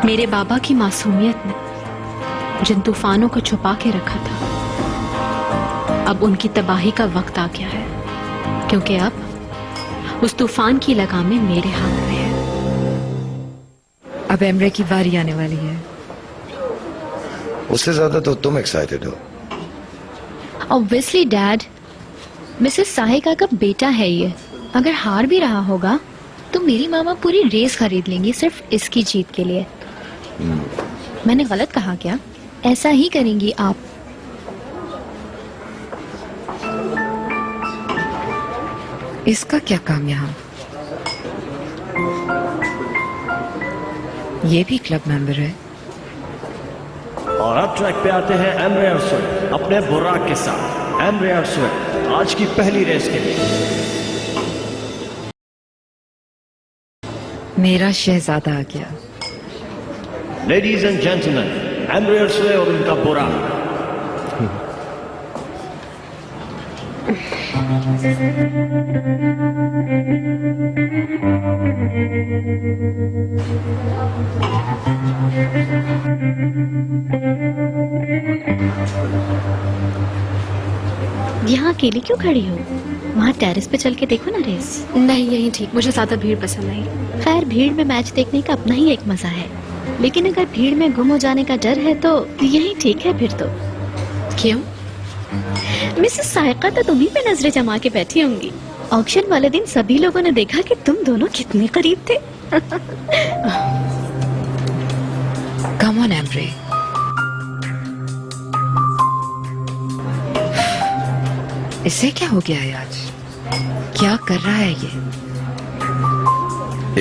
मेरे बाबा की मासूमियत ने जिन तूफानों को छुपा के रखा था, अब उनकी तबाही का वक्त आ गया है, क्योंकि अब उस तूफान की लगामें मेरे हाथ में है। अब एमरे की बारी आने वाली है। उससे ज्यादा तो तुम एक्साइटेड हो। ऑब्वियसली डैड, मिसेस साहिका का बेटा है ये। अगर हार भी रहा होगा तो मेरी मामा पूरी रेस खरीद लेंगी सिर्फ इसकी जीत के लिए। मैंने गलत कहा क्या? ऐसा ही करेंगी आप? इसका क्या काम यहाँ? ये भी क्लब मेंबर है। और अब ट्रैक पे आते हैं एमरे और स्विफ्ट अपने बुराक के साथ। एमरे और स्विफ्ट आज की पहली रेस के लिए। मेरा शहजादा आ गया। लेडीज एंड जेंटलमैन, एमरे और स्विफ्ट और उनका बुराक। यहाँ अकेली क्यों खड़ी हो? वहाँ टेरेस पे चल के देखो ना रेस। नहीं, यही ठीक, मुझे ज्यादा भीड़ पसंद नहीं। खैर, भीड़ में मैच देखने का अपना ही एक मजा है, लेकिन अगर भीड़ में गुम हो जाने का डर है तो यही ठीक है फिर तो। क्यों? मिसेस साहिका तो तुम्ही पे नजरें जमा के बैठी होंगी। ऑक्शन वाले दिन सभी लोगों ने देखा कि तुम दोनों कितने करीब थे। Come on Emre. इसे क्या हो गया है आज? क्या कर रहा है ये?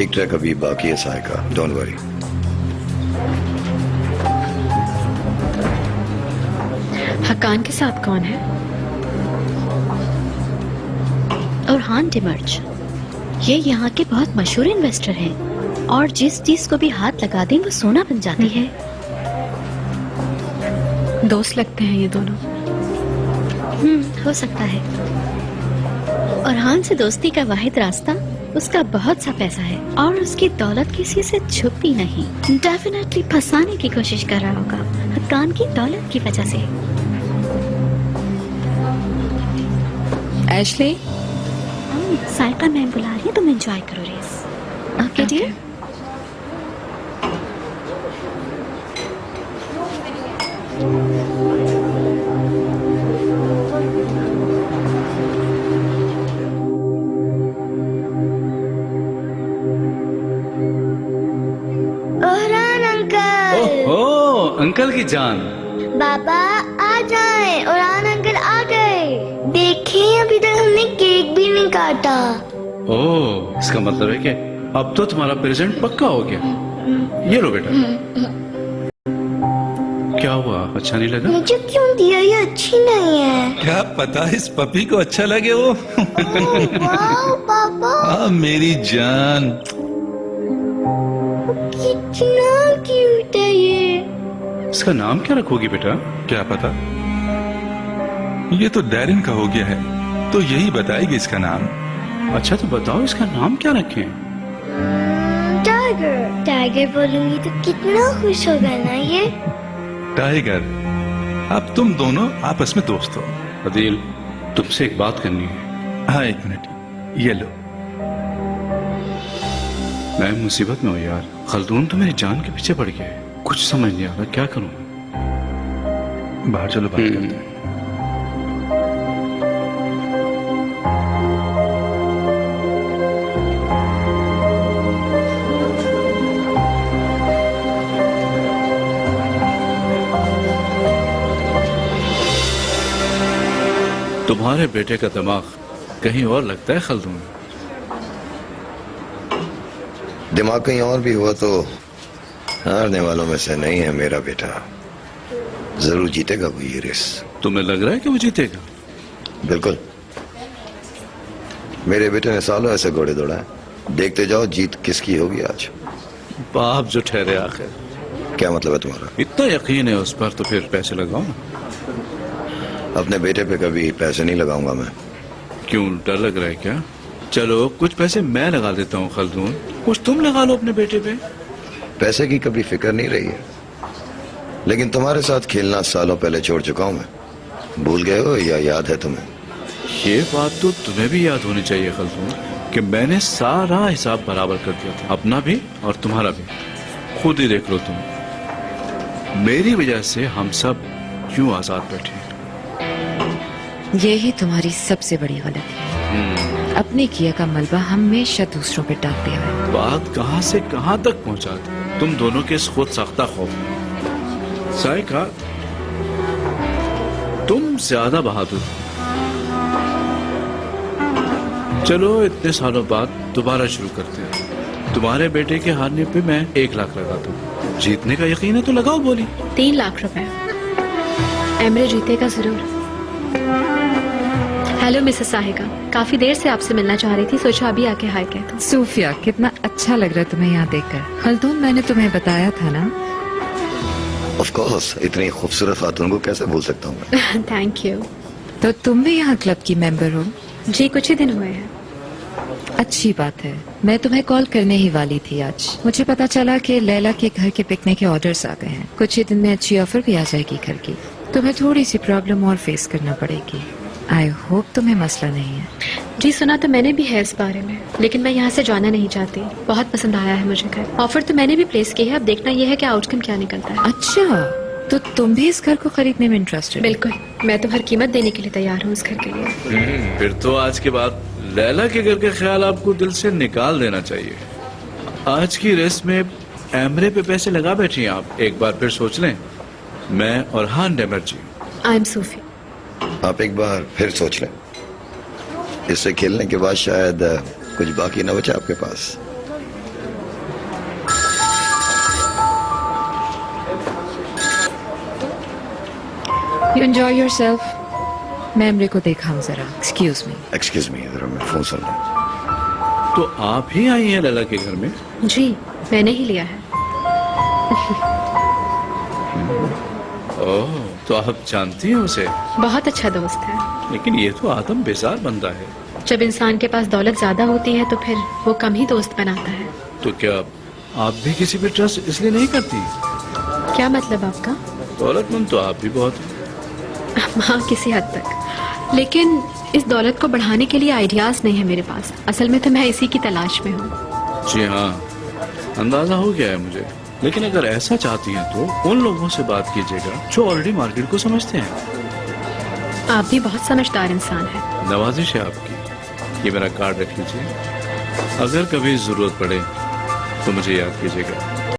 एक ट्रैक अभी बाकी है साहिका, डोंट वरी। हक्कान के साथ कौन है? और हान डिमर्च, ये यहाँ के बहुत मशहूर इन्वेस्टर हैं और जिस चीज को भी हाथ लगा दें वो सोना बन जाती है। दोस्त लगते हैं ये दोनों। हो सकता है। और हान से दोस्ती का वाहिद रास्ता उसका बहुत सा पैसा है और उसकी दौलत किसी से छुपी नहीं। डेफिनेटली फंसाने की कोशिश कर रहा होगा हक्कान की दौलत की वजह से। एशली, साइका मैम बुला रही है, तुम एंजॉय करो रेस। Okay dear. अंकल की जान। बाबा आ जाएं, उड़ान अंकल आ गए। देखें, अभी तक हमने केक भी नहीं काटा। ओह, इसका मतलब है कि अब तो तुम्हारा प्रेजेंट पक्का हो गया। ये लो बेटा। क्या हुआ, अच्छा नहीं लगा? मुझे क्यों दिया? ये अच्छी नहीं है। क्या पता इस पपी को अच्छा लगे वो। वाह पापा, हाँ मेरी जान, कितना क्यूट है ये। इसका नाम क्या रखोगी बेटा? क्या पता, ये तो डैरिन का हो गया है, तो यही बताएगी इसका नाम। अच्छा तो बताओ इसका नाम क्या रखें? टाइगर। टाइगर बोलूंगी तो कितना खुश होगा ना ये। टाइगर, अब तुम दोनों आपस में दोस्त हो। अदील, तुमसे एक बात करनी है। हाँ एक मिनट, ये लो। मैं मुसीबत में हूँ यार। खल्दून तो मेरी जान के पीछे पड़ गया है, कुछ समझ नहीं आ रहा क्या करूँ। बाहर चलो, बात करते हैं। तुम्हारे बेटे का दिमाग कहीं और लगता है खल्दून। दिमाग कहीं और भी हुआ तो हारने वालों में से नहीं है मेरा बेटा। जरूर जीतेगा वो ये रेस। तुम्हें लग रहा है कि वो जीतेगा? बिल्कुल, मेरे बेटे ने सालों ऐसे घोड़े दौड़ाए। देखते जाओ जीत किसकी होगी आज। बाप जो ठहरे आखिर। क्या मतलब है तुम्हारा? इतना यकीन है उस पर तो फिर पैसे लगाओ ना। अपने बेटे पे कभी पैसे नहीं लगाऊंगा मैं। क्यों, डर लग रहा है क्या? चलो कुछ पैसे मैं लगा देता हूँ खल्दून, कुछ तुम लगा लो अपने बेटे पे। पैसे की कभी फिक्र नहीं रही है, लेकिन तुम्हारे साथ खेलना सालों पहले छोड़ चुका हूं मैं। भूल गए हो या याद है तुम्हें? ये बात तो तुम्हें भी याद होनी चाहिए खलसून कि मैंने सारा हिसाब बराबर कर दिया था, अपना भी और तुम्हारा भी। खुद ही देख लो तुम, मेरी वजह से हम सब क्यों आजाद बैठे। यही तुम्हारी सबसे बड़ी गलती है। अपने किया का मलबा हमेशा दूसरों पे डाल दिया है। बात कहां से कहां तक पहुंचा दी तुम दोनों के इस खुद साख्ता खौफ में। साइका, तुम ज्यादा बहादुर हो। चलो इतने सालों बाद दोबारा शुरू करते हैं। तुम्हारे बेटे के हारने पे मैं 1 लाख लगाता हूँ। जीतने का यकीन है तो लगाओ बोली। 3 लाख रुपए। एमरे जीतेगा जरूर। हेलो मिसेस साहिका, काफी देर से आपसे मिलना चाह रही थी, सोचा अभी आके हाय कहता हूँ। सूफिया, कितना अच्छा लग रहा है तुम्हें यहाँ देखकर। खलदून, मैंने तुम्हें बताया था ना। ऑफ कोर्स, इतनी खूबसूरत खातून को कैसे भूल सकता हूँ मैं। Thank you. तो तुम भी यहाँ क्लब की मेंबर हो? जी, कुछ ही दिन हुए हैं। अच्छी बात है। मैं तुम्हें कॉल करने ही वाली थी आज। मुझे पता चला कि लैला के घर के पिकनिक के ऑर्डर्स आ गए हैं। कुछ ही दिन में अच्छी ऑफर भी आ जाएगी घर की। तुम्हें थोड़ी सी प्रॉब्लम और फेस करना पड़ेगी। आई होप तुम्हें मसला नहीं है। जी, सुना तो मैंने भी है इस बारे में, लेकिन मैं यहाँ से जाना नहीं चाहती। बहुत पसंद आया है मुझे घर। ऑफर तो मैंने भी प्लेस की है, अब देखना यह है कि आउटकम क्या निकलता है। अच्छा, तो तुम भी इस घर को खरीदने में इंटरेस्टेड? बिल्कुल, मैं तो हर कीमत देने के लिए तैयार हूँ इस घर के लिए। फिर तो आज के बाद लैला के घर का ख्याल आपको दिल से निकाल देना चाहिए। आज की रेस में एमरे पे पैसे लगा बैठी हैं आप। एक बार फिर सोच लें। मैं और हान डेमर जी। आई एम सूफी। आप एक बार फिर सोच लें। इससे खेलने के बाद शायद कुछ बाकी न बचा आपके पास। You enjoy yourself. मैं एमरे को देखा हूँ जरा। Excuse me. एक्सक्यूज मी, जरा मैं फोन सुन रहा हूँ। तो आप ही आई हैं लैला के घर में? जी, मैंने ही लिया है। ओह, तो आप जानती हैं उसे? बहुत अच्छा दोस्त है। लेकिन ये तो आदम बेजार बंदा है। जब इंसान के पास दौलत ज्यादा होती है तो फिर वो कम ही दोस्त बनाता है। तो क्या आप भी किसी पे ट्रस्ट इसलिए नहीं करती? क्या मतलब आपका? दौलतमंद तो आप भी बहुत हैं। हाँ, किसी हद तक। लेकिन इस दौलत को बढ़ाने के लिए आइडियाज नहीं है मेरे पास। असल में तो मैं इसी की तलाश में हूँ। जी हाँ, अंदाजा हो गया है मुझे। लेकिन अगर ऐसा चाहती हैं तो उन लोगों से बात कीजिएगा जो ऑलरेडी मार्केट को समझते हैं। आप भी बहुत समझदार इंसान हैं। नवाजिश है आपकी। ये मेरा कार्ड रख लीजिए। अगर कभी जरूरत पड़े तो मुझे याद कीजिएगा।